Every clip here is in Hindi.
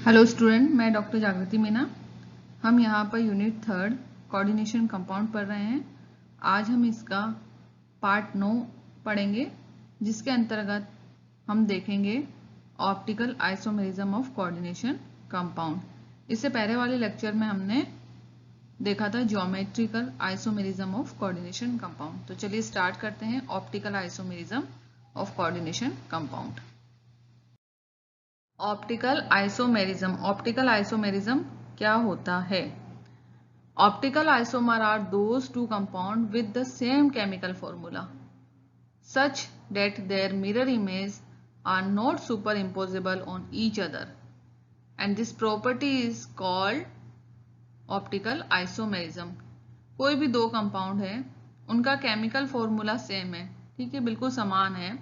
हेलो स्टूडेंट, मैं डॉक्टर जागृति मीना। हम यहाँ पर यूनिट 3 कोऑर्डिनेशन कंपाउंड पढ़ रहे हैं। आज हम इसका पार्ट 9 पढ़ेंगे, जिसके अंतर्गत हम देखेंगे optical isomerism of coordination compound. इससे पहले वाले लेक्चर में हमने देखा था geometrical isomerism of coordination compound. तो चलिए स्टार्ट करते हैं optical isomerism of coordination compound. Optical isomerism क्या होता है? Optical isomer are those two compound with the same chemical formula such that their mirror image are not superimposable on each other, and this property is called optical isomerism. कोई भी दो कंपाउंड है, उनका केमिकल फॉर्मूला सेम है, ठीक है, बिल्कुल समान है,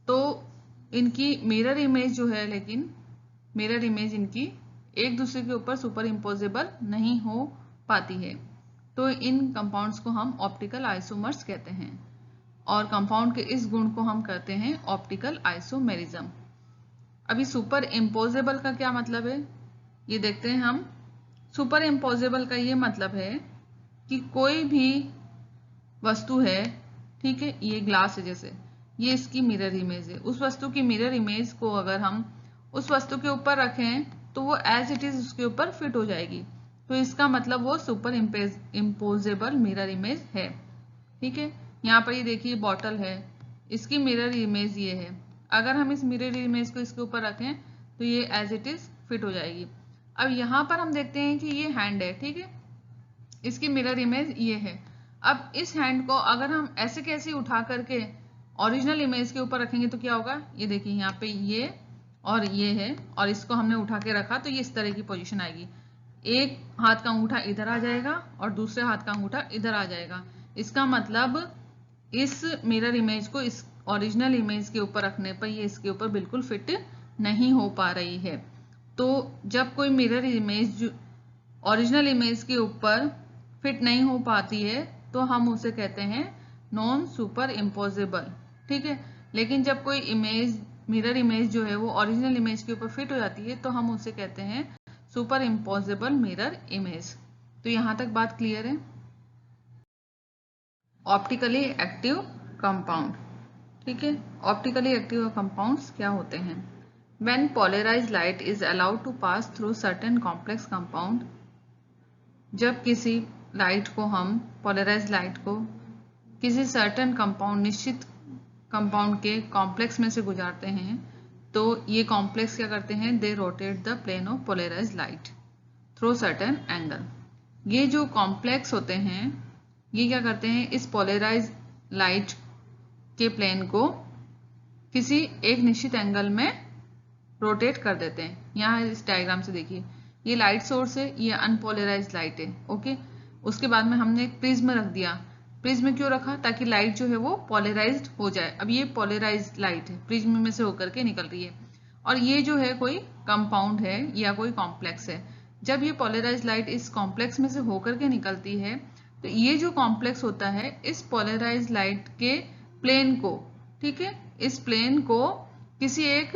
तो इनकी मिरर इमेज जो है, लेकिन मिरर इमेज इनकी एक दूसरे के ऊपर सुपर इम्पोजेबल नहीं हो पाती है। तो इन कंपाउंड्स को हम ऑप्टिकल आइसोमर्स कहते हैं, और कंपाउंड के इस गुण को हम कहते हैं ऑप्टिकल आइसोमेरिज्म। अभी सुपर इम्पोजेबल का क्या मतलब है, ये देखते हैं हम। सुपर इम्पोजेबल का ये मतलब है कि कोई भी वस्तु है, ठीक है, ये ग्लास है, जैसे ये इसकी मिरर इमेज है, उस वस्तु की मिरर इमेज को अगर हम उस वस्तु के ऊपर रखें तो वो एज इट इज उसके ऊपर फिट हो जाएगी। तो इसका मतलब वो सुपर इम्पोजेबल मिरर इमेज है, ठीक है। यहाँ पर ये देखिए बॉटल है, इसकी मिरर इमेज ये है, अगर हम इस मिरर इमेज को इसके ऊपर रखें तो ये एज इट इज फिट हो जाएगी। अब यहाँ पर हम देखते हैं कि ये हैंड है, ठीक है, इसकी मिरर इमेज ये है। अब इस हैंड को अगर हम ऐसे कैसे उठा करके ओरिजिनल इमेज के ऊपर रखेंगे तो क्या होगा, ये देखिए यहाँ पे ये और ये है, और इसको हमने उठा के रखा तो ये इस तरह की पोजीशन आएगी। एक हाथ का अंगूठा इधर आ जाएगा और दूसरे हाथ का अंगूठा इधर आ जाएगा। इसका मतलब इस मिरर इमेज को इस ओरिजिनल इमेज के ऊपर रखने पर ये इसके ऊपर बिल्कुल फिट नहीं हो पा रही है। तो जब कोई मिरर इमेज ओरिजिनल इमेज के ऊपर फिट नहीं हो पाती है तो हम उसे कहते हैं नॉन सुपर इम्पोजेबल, ठीक है। लेकिन जब कोई इमेज मिरर इमेज जो है वो ओरिजिनल इमेज के ऊपर फिट हो जाती है तो हम उसे कहते हैं सुपर इम्पोजेबल मिरर इमेज। तो यहां तक बात क्लियर है। ऑप्टिकली एक्टिव कंपाउंड, ठीक है। ऑप्टिकली एक्टिव कंपाउंड्स क्या होते हैं? When polarised light is allowed to pass through certain complex compound, जब किसी लाइट को हम पोलराइज्ड लाइट को किसी सर्टेन कंपाउंड निश्चित कंपाउंड के कॉम्प्लेक्स में से गुजारते हैं तो ये कॉम्प्लेक्स क्या करते हैं, they rotate the plane of polarized light through certain angle. ये जो कॉम्प्लेक्स होते हैं ये क्या करते हैं, इस पोलराइज्ड लाइट के प्लेन को किसी एक निश्चित एंगल में रोटेट कर देते हैं। यहाँ इस डायग्राम से देखिए, ये लाइट सोर्स है, ये अनपोलराइज्ड लाइट है, ओके। उसके बाद में हमने एक प्रिज्म रख दिया। प्रिज्म क्यों रखा, ताकि लाइट जो है वो पोलराइज्ड हो जाए। अब ये पोलराइज्ड लाइट है, प्रिज्म में से होकर के निकल रही है, और ये जो है कोई कंपाउंड है या कोई कॉम्प्लेक्स है। जब ये पोलराइज्ड लाइट इस कॉम्प्लेक्स में से होकर के निकलती है तो ये जो कॉम्प्लेक्स होता है इस पोलराइज्ड लाइट के प्लेन को, ठीक है, इस प्लेन को किसी एक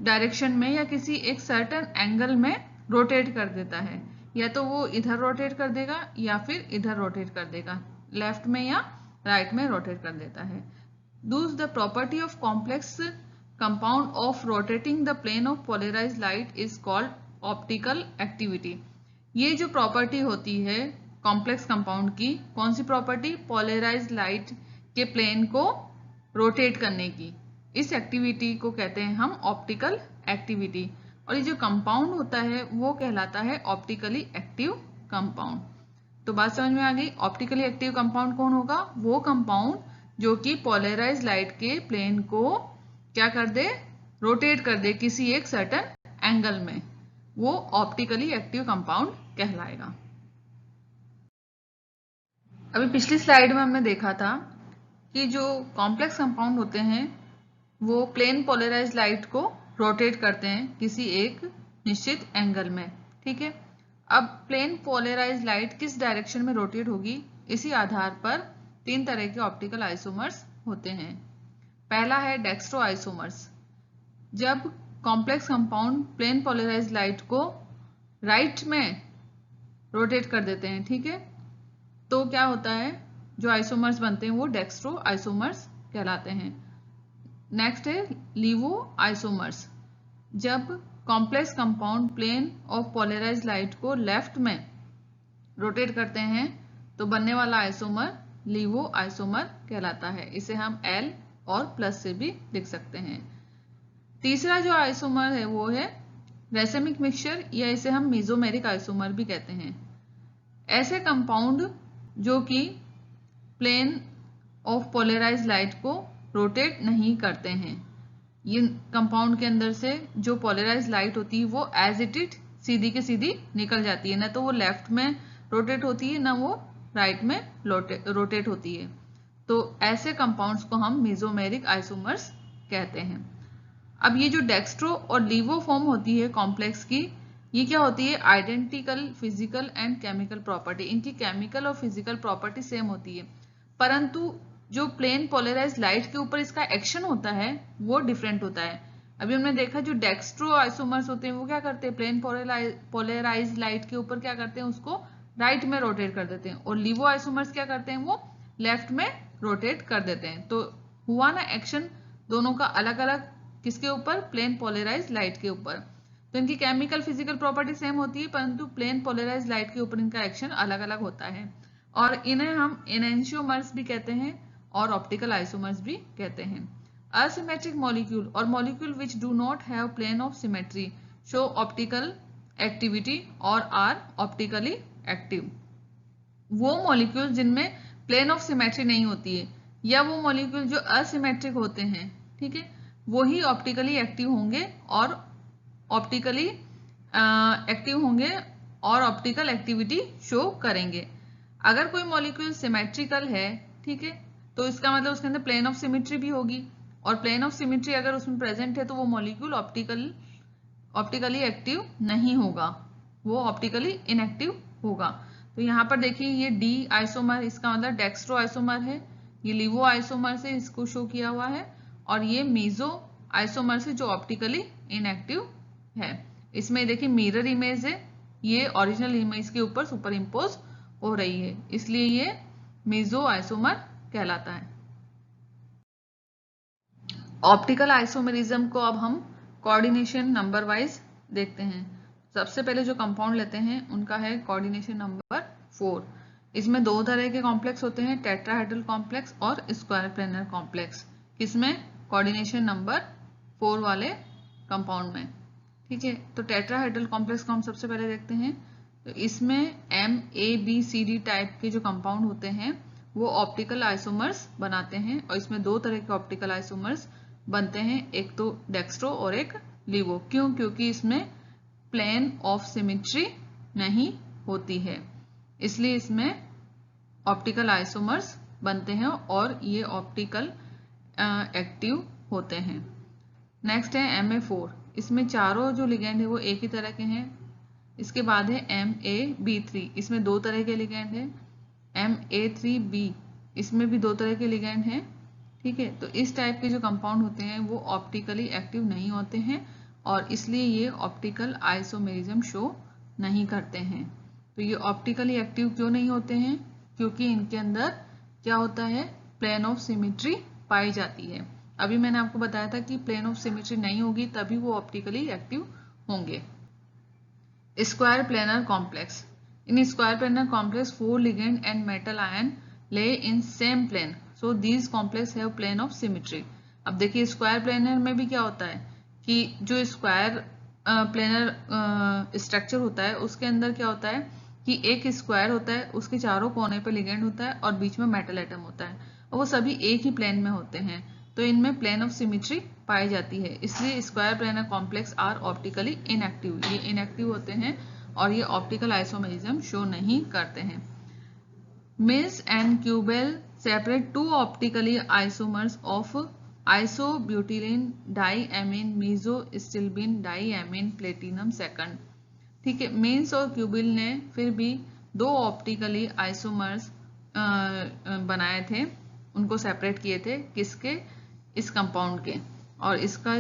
डायरेक्शन में या किसी एक सर्टेन एंगल में रोटेट कर देता है। या तो वो इधर रोटेट कर देगा या फिर इधर रोटेट कर देगा, लेफ्ट में या राइट में रोटेट कर देता है। Thus the property of complex compound of rotating the plane of polarized light is called optical activity। ये जो प्रॉपर्टी होती है कॉम्प्लेक्स कंपाउंड की, कौन सी प्रॉपर्टी, पोलराइज्ड लाइट के प्लेन को रोटेट करने की, इस एक्टिविटी को कहते हैं हम ऑप्टिकल एक्टिविटी। और ये जो कंपाउंड होता है वो कहलाता है ऑप्टिकली एक्टिव कंपाउंड। तो बात समझ में आ गई। ऑप्टिकली एक्टिव कंपाउंड कौन होगा, वो कंपाउंड जो कि पोलराइज्ड लाइट के प्लेन को क्या कर दे, रोटेट कर दे किसी एक सर्टेन एंगल में, वो ऑप्टिकली एक्टिव कंपाउंड कहलाएगा। अभी पिछली स्लाइड में हमने देखा था कि जो कॉम्प्लेक्स कंपाउंड होते हैं वो प्लेन पोलराइज्ड लाइट को रोटेट करते हैं किसी एक निश्चित एंगल में, ठीक है। अब प्लेन पोलराइज्ड लाइट किस डायरेक्शन में रोटेट होगी, इसी आधार पर तीन तरह के ऑप्टिकल आइसोमर्स होते हैं। पहला है डेक्स्ट्रो आइसोमर्स। जब complex compound plane polarise light को राइट में रोटेट कर देते हैं, ठीक है, तो क्या होता है, जो आइसोमर्स बनते हैं वो डेक्स्ट्रो आइसोमर्स कहलाते हैं। नेक्स्ट है लीवो आइसोमर्स। जब complex compound plane of polarise light को लेफ्ट में रोटेट करते हैं तो बनने वाला आइसोमर लीवो आइसोमर कहलाता है। इसे हम L और प्लस से भी लिख सकते हैं। तीसरा जो आइसोमर है वो है रेसिमिक मिक्सचर, या इसे हम मेसोमेरिक आइसोमर भी कहते हैं। ऐसे कंपाउंड जो कि प्लेन ऑफ पोलराइज लाइट को रोटेट नहीं करते हैं, ये कंपाउंड के अंदर से जो पोलराइज लाइट होती है वो एज इट इज सीधी के सीधी निकल जाती है, ना तो वो लेफ्ट में रोटेट होती है ना वो राइट में रोटेट होती है। तो ऐसे कंपाउंड्स को हम मेसोमेरिक आइसोमर्स कहते हैं। अब ये जो डेक्स्ट्रो और लीवो फॉर्म होती है कॉम्प्लेक्स की, ये क्या होती है, identical physical and chemical property. इनकी केमिकल और फिजिकल प्रॉपर्टी सेम होती है, परंतु जो प्लेन पोलराइज लाइट के ऊपर इसका एक्शन होता है वो डिफरेंट होता है। अभी हमने देखा जो डेक्स्ट्रो आइसोमर्स होते हैं वो क्या करते हैं, प्लेन पोलराइज लाइट के ऊपर क्या करते हैं, उसको राइट में रोटेट कर देते हैं, और लीवो आइसोमर्स क्या करते हैं, वो लेफ्ट में रोटेट कर देते हैं। तो हुआ ना एक्शन दोनों का अलग अलग, किसके ऊपर, प्लेन पोलराइज लाइट के ऊपर। तो इनकी केमिकल फिजिकल प्रॉपर्टी सेम होती है, परंतु प्लेन पोलराइज लाइट के ऊपर इनका एक्शन अलग अलग होता है, और इन्हें हम एनेंशियोमर्स भी कहते हैं और ऑप्टिकल आइसोमर्स भी कहते हैं। असिमेट्रिक मॉलिक्यूल और molecule which do not have plane of symmetry show optical activity और आर ऑप्टिकली एक्टिव। वो मॉलिक्यूल जिनमें प्लेन ऑफ सिमेट्री नहीं होती है, या वो मॉलिक्यूल जो असिमेट्रिक होते हैं, ठीक है, वो ही ऑप्टिकली एक्टिव होंगे और ऑप्टिकली एक्टिव होंगे और ऑप्टिकल एक्टिविटी शो करेंगे। अगर कोई मॉलिक्यूल सिमेट्रिकल है, ठीक है, तो इसका मतलब उसके अंदर प्लेन ऑफ सिमेट्री भी होगी, और प्लेन ऑफ सिमेट्री अगर उसमें प्रेजेंट है तो वो मॉलिक्यूल ऑप्टिकली एक्टिव नहीं होगा, वो ऑप्टिकली इनएक्टिव होगा। तो यहाँ पर देखिए ये डी आइसोमर, इसका मतलब डेक्स्ट्रो आइसोमर है, ये लीवो आइसोमर से इसको शो किया हुआ है, और ये मेसो आइसोमर से जो ऑप्टिकली इनएक्टिव है। इसमें देखिए मिरर इमेज है, ये ओरिजिनल इमेज के ऊपर सुपर इम्पोज हो रही है, इसलिए ये मेसो आइसोमर कहलाता है। ऑप्टिकल आइसोमेरिज्म को अब हम कोऑर्डिनेशन नंबर वाइज देखते हैं। सबसे पहले जो कंपाउंड लेते हैं उनका है कोऑर्डिनेशन नंबर 4। इसमें दो तरह के कॉम्प्लेक्स होते हैं, टेट्राहेड्रल कॉम्प्लेक्स और स्क्वायर प्लेनर कॉम्प्लेक्स। किसमें, कोऑर्डिनेशन नंबर 4 वाले कंपाउंड में, ठीक है। तो टेट्राहेड्रल कॉम्प्लेक्स को हम सबसे पहले देखते हैं। तो इसमें MABCD टाइप के जो कंपाउंड होते हैं वो ऑप्टिकल आइसोमर्स बनाते हैं, और इसमें दो तरह के ऑप्टिकल आइसोमर्स बनते हैं, एक तो डेक्स्ट्रो और एक लीवो। क्यों, क्योंकि इसमें प्लेन ऑफ सिमेट्री नहीं होती है, इसलिए इसमें ऑप्टिकल आइसोमर्स बनते हैं और ये ऑप्टिकल एक्टिव होते हैं। नेक्स्ट है MA4, इसमें चारों जो लिगेंड है वो एक ही तरह के हैं। इसके बाद है MAB3, इसमें दो तरह के लिगेंड है। MA3B, इसमें भी दो तरह के लिगेंड हैं, ठीक है। तो इस टाइप के जो कंपाउंड होते हैं वो ऑप्टिकली एक्टिव नहीं होते हैं, और इसलिए ये ऑप्टिकल आइसोमेरिज्म शो नहीं करते हैं। तो ये ऑप्टिकली एक्टिव क्यों नहीं होते हैं, क्योंकि इनके अंदर क्या होता है, प्लेन ऑफ सिमेट्री पाई जाती है। अभी मैंने आपको बताया था कि प्लेन ऑफ सिमेट्री नहीं होगी तभी वो ऑप्टिकली एक्टिव होंगे। Square planar complex, in square planar complex 4 ligand and metal ion lay in same plane, so these complex have plane of symmetry। अब देखिए स्क्वायर प्लेनर में भी क्या होता है कि जो स्क्वायर प्लेनर स्ट्रक्चर होता है उसके अंदर क्या होता है कि एक स्क्वायर होता है, उसके चारों कोने पे लिगेंड होता है और बीच में मेटल एटम होता है, और वो सभी एक ही प्लेन में होते हैं, तो इनमें प्लेन ऑफ सिमेट्री पाई जाती है। इसलिए square planar complex are optically inactive, ये इनएक्टिव होते हैं और ये ऑप्टिकल आइसोमेरिज्म शो नहीं करते हैं। Mills and Quibell separate two optically isomers of isobutylene diamine mesostilbene diamine platinum second, ठीक है। मिल्स और क्यूबिल ने फिर भी दो ऑप्टिकली आइसोमर्स बनाए थे, उनको सेपरेट किए थे, किसके, इस कंपाउंड के, और इसका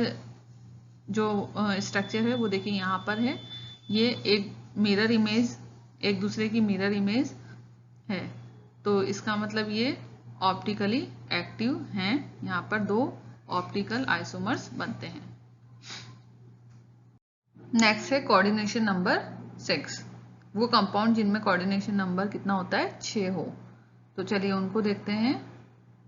जो स्ट्रक्चर है वो देखिए यहाँ पर है, ये एक मिरर इमेज, एक दूसरे की मिरर इमेज है, तो इसका मतलब ये ऑप्टिकली एक्टिव हैं। यहाँ पर दो ऑप्टिकल आइसोमर्स बनते हैं। नेक्स्ट है कोऑर्डिनेशन नंबर 6, वो कंपाउंड जिनमें कोऑर्डिनेशन नंबर कितना होता है, 6 हो। तो चलिए उनको देखते हैं।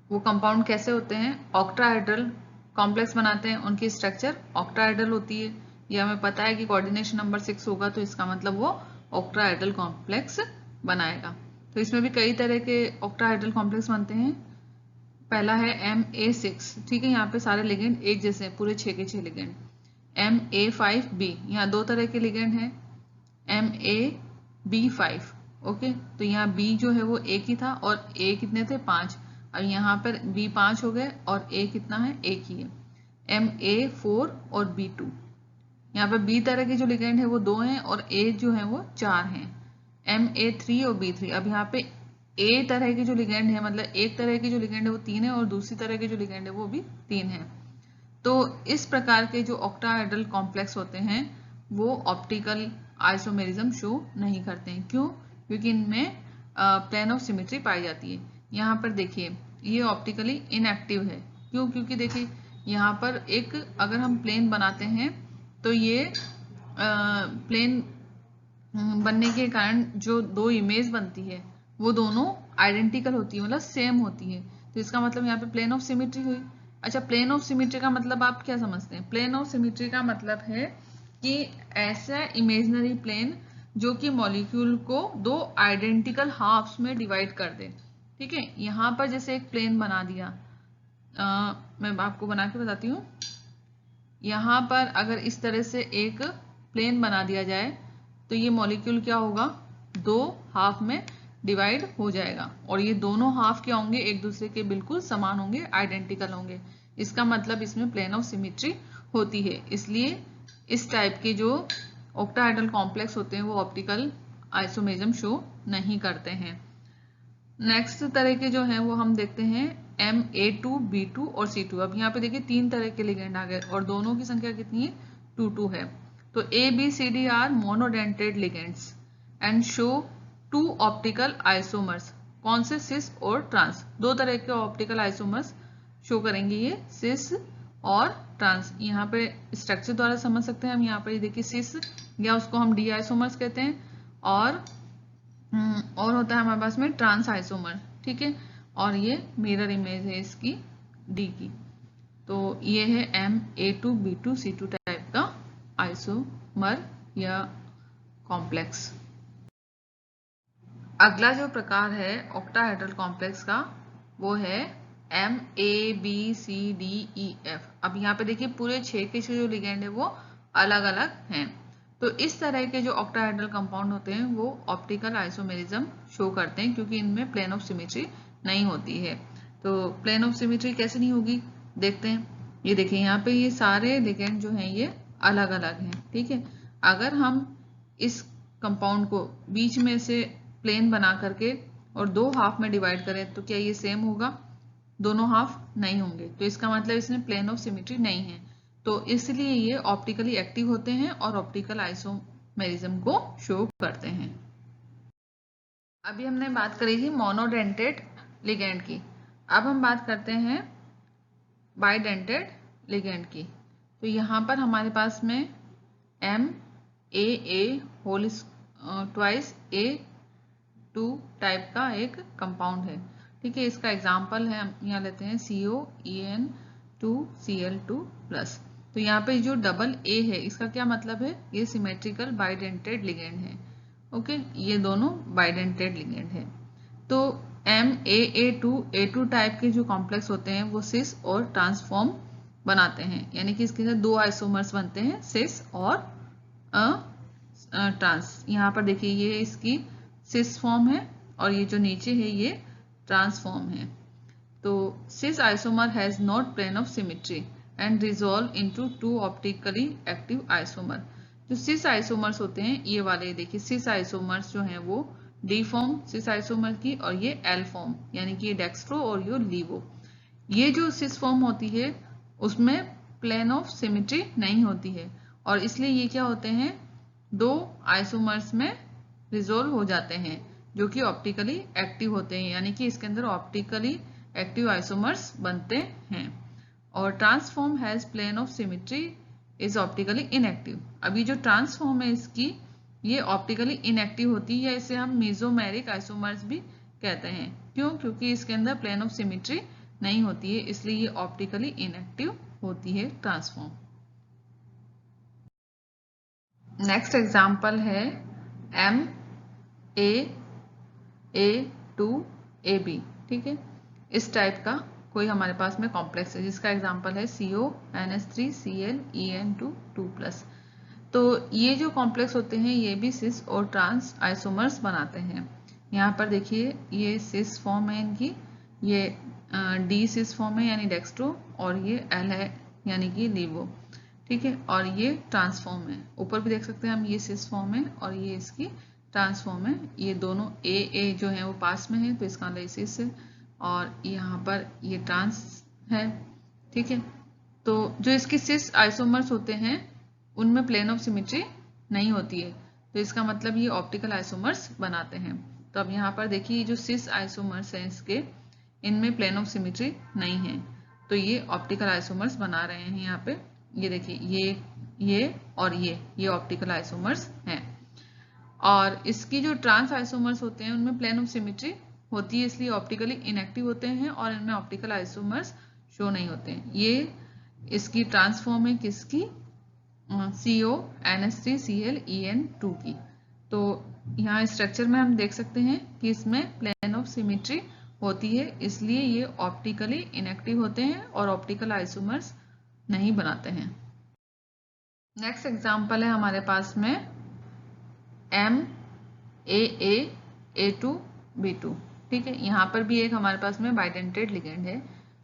वो कंपाउंड कैसे होते हैं, ऑक्टाहेड्रल कॉम्प्लेक्स बनाते हैं, उनकी स्ट्रक्चर ऑक्टाहेड्रल होती है। ये हमें पता है कि कोऑर्डिनेशन नंबर 6 होगा, तो इसका मतलब वो ऑक्टाहेड्रल कॉम्प्लेक्स बनाएगा। तो इसमें भी कई तरह के ऑक्टाहेड्रल कॉम्प्लेक्स बनते हैं। पहला है MA6, ठीक है, यहाँ पे सारे लिगेंड एक जैसे हैं, पूरे 6 के 6 लिगेंड। MA5B, यहाँ दो तरह के लिगेंड हैं। MAB5, ओके, तो यहाँ B जो है वो एक ही था और A कितने थे, 5, और यहाँ पर B 5 हो गए और A कितना है, एक ही है। MA4 और B2, यहाँ पर B तरह के जो लिगेंड है वो 2 हैं और A जो है वो 4 हैं। MA3 और B3, अब यहाँ पे A तरह के जो लिगेंड है, मतलब एक तरह के जो लिगेंड है वो 3 है और दूसरी तरह के जो लिगेंड है वो भी 3 है। तो इस प्रकार के जो ऑक्टाहेड्रल कॉम्प्लेक्स होते हैं वो ऑप्टिकल आइसोमेरिज्म शो नहीं करते हैं। क्यों? क्योंकि इनमें प्लेन ऑफ सिमेट्री पाई जाती है। यहाँ पर देखिए ये ऑप्टिकली इनएक्टिव है। क्यों? क्योंकि देखिए यहाँ पर एक अगर हम प्लेन बनाते हैं तो ये प्लेन बनने के कारण जो दो इमेज बनती है वो दोनों आइडेंटिकल होती है, मतलब सेम होती है। तो इसका मतलब यहाँ पे प्लेन ऑफ सिमेट्री हुई। अच्छा, प्लेन ऑफ सिमेट्री का मतलब आप क्या समझते हैं? प्लेन ऑफ सिमेट्री का मतलब है कि ऐसा इमेजिनरी प्लेन जो कि मॉलिक्यूल को दो आइडेंटिकल हाफ्स में डिवाइड कर दे। ठीक है, यहाँ पर जैसे एक प्लेन बना दिया, मैं आपको बना के बताती हूँ। यहाँ पर अगर इस तरह से एक प्लेन बना दिया जाए तो ये मॉलिक्यूल क्या होगा, दो हाफ में डिवाइड हो जाएगा और ये दोनों हाफ क्या होंगे, एक दूसरे के बिल्कुल समान होंगे, आइडेंटिकल होंगे। इसका मतलब इसमें प्लेन ऑफ सिमेट्री होती है। इसलिए इस टाइप के जो ऑक्टाहेड्रल कॉम्प्लेक्स होते हैं वो ऑप्टिकल आइसोमेरिज्म शो नहीं करते हैं। नेक्स्ट तरह के जो हैं वो हम देखते हैं MA2, B2 और C2। अब यहाँ पे देखिए 3 तरह के लिगेंड आ गए और दोनों की संख्या कितनी है, 2 है। तो ABCD are monodentate ligands and show 2 optical isomers. कौन से? सिस और ट्रांस। दो तरह के ऑप्टिकल आइसोमर्स शो करेंगे ये, सिस और ट्रांस। यहाँ पे स्ट्रक्चर द्वारा समझ सकते हैं हम। यहाँ पे देखिए सिस या उसको हम डी आइसोमर्स कहते हैं और होता है हमारे पास में ट्रांस आइसोमर। ठीक है, और ये मिरर इमेज है इसकी डी की। तो ये है MA2, B2, C2 टाइप का आइसोमर या कॉम्प्लेक्स। अगला जो प्रकार है ऑक्टाहेड्रल कॉम्प्लेक्स का वो है MABCDEF। अब यहाँ पे देखिए पूरे 6 के 6 जो लिगेंड है वो अलग अलग हैं। तो इस तरह के जो ऑक्टाहेड्रल कंपाउंड होते हैं वो ऑप्टिकल आइसोमेरिज्म शो करते हैं क्योंकि इनमें प्लेन ऑफ सिमेट्री नहीं होती है। तो प्लेन ऑफ सिमेट्री कैसे नहीं होगी, देखते हैं। ये देखिए यहाँ पे ये सारे लिगेंड जो हैं ये अलग अलग हैं। ठीक है, अगर हम इस कंपाउंड को बीच में से प्लेन बना करके और दो हाफ में डिवाइड करें तो क्या ये सेम होगा? दोनों हाफ नहीं होंगे, तो इसका मतलब इसमें प्लेन ऑफ सिमेट्री नहीं है। तो इसलिए ये ऑप्टिकली एक्टिव होते हैं और ऑप्टिकल आइसोमेरिज्म को शो करते हैं। अभी हमने बात करी थी मोनोडेंटेड लिगेंड की, अब हम बात करते हैं बाइडेंटेड लिगेंड की। तो यहाँ पर हमारे पास में MAA whole twice A2 type का एक कंपाउंड है। ठीक है, इसका एग्जाम्पल है, हम यहाँ लेते हैं COEN2Cl2+। तो यहाँ पे जो डबल A है इसका क्या मतलब है, ये सिमेट्रिकल बाइडेंटेड लिगेंड है। ओके, ये दोनों बाइडेंटेड लिगेंड है। तो MAA2 टाइप के जो कॉम्प्लेक्स होते हैं वो सिस और ट्रांसफॉर्म बनाते हैं, यानी कि इसके साथ दो आइसोमर्स बनते हैं, सिस और ट्रांस। यहाँ पर देखिए ये इसकी सिस फॉर्म है और ये जो नीचे है ये ट्रांसफॉर्म है। तो cis isomer has not plane of symmetry and resolve into 2 optically active isomer. जो सिस आइसोमर्स होते हैं ये वाले, देखिए सिस आइसोमर्स जो हैं वो डी फॉर्म सिस आइसोमर की और ये एल फॉर्म, यानी कि ये डेक्स्ट्रो और ये लीवो। ये जो सिस फॉर्म होती है उसमें प्लेन ऑफ सिमेट्री नहीं होती है और इसलिए ये क्या होते हैं, दो आइसोमर्स में रिजोल्व हो जाते हैं जो कि ऑप्टिकली एक्टिव होते हैं, यानी कि इसके अंदर ऑप्टिकली एक्टिव आइसोमर्स बनते हैं। और trans form has plane of symmetry is optically inactive. अभी जो ट्रांसफॉर्म है इसकी, ये ऑप्टिकली इनएक्टिव होती है, इसे हम मेसोमेरिक आइसोमर्स भी कहते हैं। क्यों? क्योंकि इसके अंदर प्लेन ऑफ सिमेट्री नहीं होती है, इसलिए ये ऑप्टिकली इनएक्टिव होती है ट्रांसफॉर्म। नेक्स्ट एग्जांपल है MAA2AB। ठीक है, इस टाइप का कोई हमारे पास में कॉम्प्लेक्स है जिसका एग्जांपल है CONS3Cl En2 तो ये जो कॉम्प्लेक्स होते हैं ये भी सिस और ट्रांस आइसोमर्स बनाते हैं। यहाँ पर देखिए ये सिस फॉर्म है इनकी, ये डी सिस फॉर्म है यानी डेक्स्ट्रो, और ये एल है यानी कि लीवो। ठीक है, और ये ट्रांसफॉर्म है। ऊपर भी देख सकते हैं हम, ये सिस फॉर्म है और ये इसकी ट्रांसफॉर्म है। ये दोनों ए जो है वो पास में है तो इसका मतलब सिस है, और यहाँ पर ये ट्रांस है। ठीक है, तो जो इसके सिस आइसोमर्स होते हैं उनमें प्लेन ऑफ सिमेट्री नहीं होती है, तो इसका मतलब ये ऑप्टिकल आइसोमर्स बनाते हैं। तो अब यहाँ पर देखिए जो सिस आइसोमर्स हैं इसके, इनमें प्लेन ऑफ सिमेट्री नहीं है, तो ये ऑप्टिकल आइसोमर्स बना रहे हैं। यहाँ पे ये देखिए ये और ये ऑप्टिकल आइसोमर्स हैं। और इसकी जो ट्रांस आइसोमर्स होते हैं उनमें प्लेन ऑफ सिमेट्री होती है, इसलिए ऑप्टिकली इनएक्टिव होते हैं और इनमें ऑप्टिकल आइसोमर्स शो नहीं होते हैं। ये इसकी ट्रांसफॉर्म है किसकी, CONS3Cl En2 की। तो यहाँ स्ट्रक्चर में हम देख सकते हैं कि इसमें प्लेन ऑफ सिमेट्री होती है, इसलिए ये ऑप्टिकली इनएक्टिव होते हैं और ऑप्टिकल आइसोमर्स नहीं बनाते हैं। नेक्स्ट एग्जांपल है हमारे पास में MAA2B2। ठीक है, यहाँ पर भी एक हमारे पास में बाइडेंटेड लिगेंड है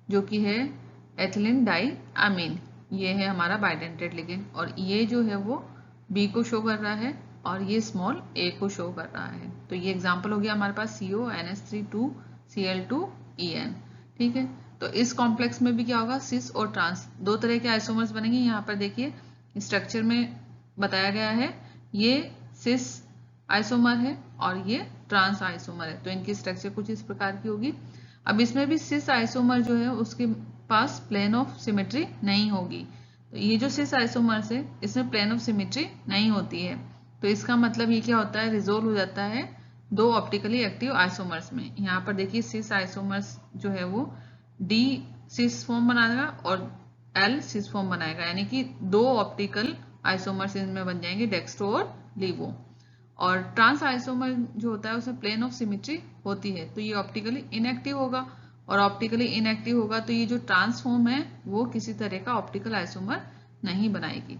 जो कि है एथिलीन डाई अमीन। ये है हमारा बाइडेंटेड लिगेंड और ये जो है वो B को शो कर रहा है और ये स्मॉल a को शो कर रहा है। तो ये एग्जांपल हो गया हमारे पास CONS32Cl2En। ठीक है, तो इस कॉम्प्लेक्स में भी क्या होगा, सिस और ट्रांस दो तरह के आइसोमर्स बनेंगे। यहाँ पर देखिए स्ट्रक्चर में बताया गया है, ये सिस आइसोमर है और ये ट्रांस आइसोमर है, तो इनकी स्ट्रक्चर कुछ इस प्रकार की होगी। अब इसमें भी सिस आइसोमर जो है उसके पास प्लेन ऑफ सिमेट्री नहीं होगी, तो ये जो सिस आइसोमर्स है इसमें प्लेन ऑफ सिमेट्री नहीं होती है, तो इसका मतलब ये क्या होता है, रिजोल्व हो जाता है दो ऑप्टिकली एक्टिव आइसोमर्स में। यहाँ पर देखिए सिस आइसोमर्स जो है वो डी सिस फॉर्म बनाएगा और एल सिस फॉर्म बनाएगा, यानी कि दो ऑप्टिकल आइसोमर्स इनमें बन जाएंगे, डेक्स्ट्रो और लीवो। और ट्रांस आइसोमर जो होता है उसमें प्लेन ऑफ सिमेट्री होती है, तो ये ऑप्टिकली इनएक्टिव होगा, और ऑप्टिकली इनएक्टिव होगा तो ये जो ट्रांसफॉर्म है वो किसी तरह का ऑप्टिकल आइसोमर नहीं बनाएगी।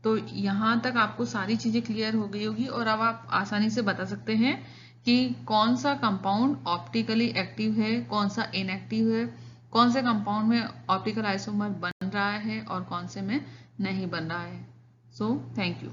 तो यहाँ तक आपको सारी चीजें क्लियर हो गई होगी और अब आप आसानी से बता सकते हैं कि कौन सा कंपाउंड ऑप्टिकली एक्टिव है, कौन सा इनएक्टिव है, कौन से कंपाउंड में ऑप्टिकल आइसोमर बन रहा है और कौन से में नहीं बन रहा है। So thank you.